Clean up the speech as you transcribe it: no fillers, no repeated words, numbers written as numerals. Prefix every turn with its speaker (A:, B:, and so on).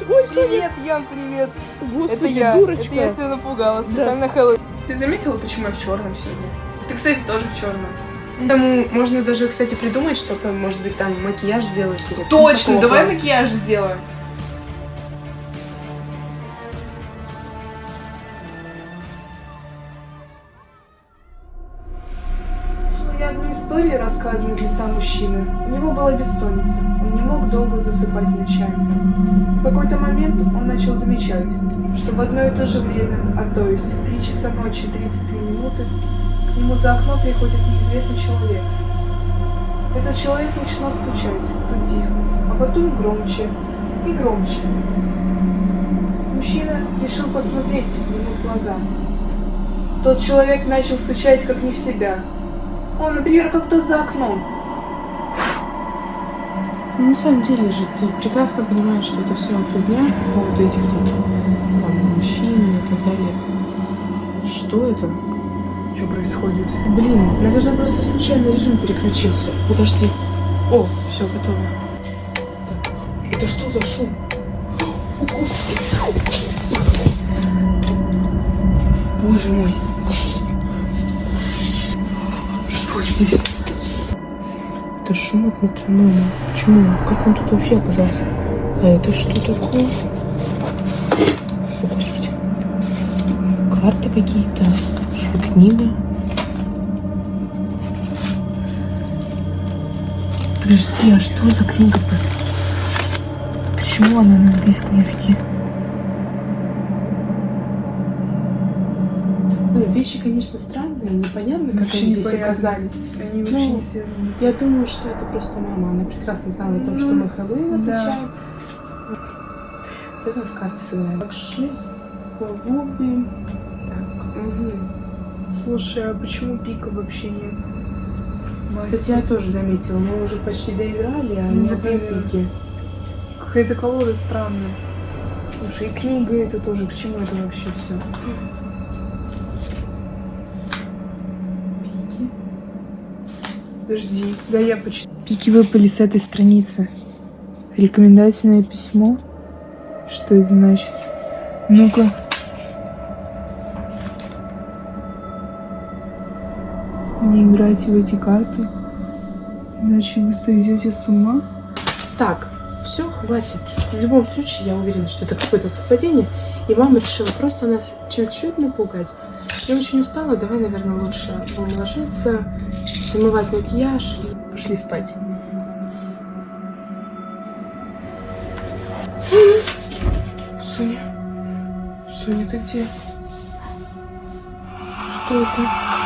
A: Ой, Соня.
B: Привет, Ян, привет.
A: Господи,
B: Это я.
A: дурочка.
B: Это я тебя напугала. Специально Хэллоуин.
C: Ты заметила, почему я в черном сегодня? Ты, кстати, тоже в черном. Поэтому можно даже, кстати, придумать что-то, может быть, там макияж сделать или... Точно,
B: такого.
C: давай макияж сделаем. Слышала я одну историю, рассказанную от лица мужчины. У него была бессонница. Он не мог долго засыпать ночами. В какой-то момент он начал замечать, что в одно и то же время, а то есть в 3 часа ночи 33 минуты, к нему за окно приходит неизвестный человек. Этот человек начинал стучать, то тихо, а потом громче и громче. Мужчина решил посмотреть ему в глаза. Тот человек начал стучать как не в себя. Он, например, как тот за окном.
A: Ну, на самом деле же, ты прекрасно понимаешь, что это все фигня по поводу этих всех там мужчин и так далее. Что это?
C: Что происходит?
A: Блин, наверное, просто случайный режим переключился. Подожди. О, все, готово. Так, это что за шум? О, Господи. Боже мой.
C: Что здесь?
A: Это шум от метронома. Почему? Как он тут вообще оказался? А это что такое? О, Господи. Карты какие-то. Что, книга? Подожди, а что за книга-то? Почему она на английском языке? Ну, вещи, конечно, странные, непонятно, как они здесь оказались.
C: Они вообще не связаны.
A: Я думаю, что это просто мама. Она прекрасно знала о том, что мы Хэллоуин
C: да.
A: отмечаем. Давай в карты сыграем. Так, 6, голуби. Так, угу.
C: Слушай, а почему пика вообще нет?
A: Кстати, я тоже заметила. Мы уже почти доиграли, а ни одной пики.
C: Какая-то колода странная. Слушай, и книга это тоже. К чему это вообще все?
A: Пики.
C: Подожди, да я почти... Пики выпали с этой страницы. Рекомендательное письмо? Что это значит? Ну-ка. Не играйте в эти карты, иначе вы сойдете с ума.
A: Так, все, хватит. В любом случае, я уверена, что это какое-то совпадение. И мама решила просто нас чуть-чуть напугать. Я очень устала, давай, наверное, лучше будем ложиться, замывать макияж и пошли спать.
C: Соня, Соня, ты где?
A: Что это?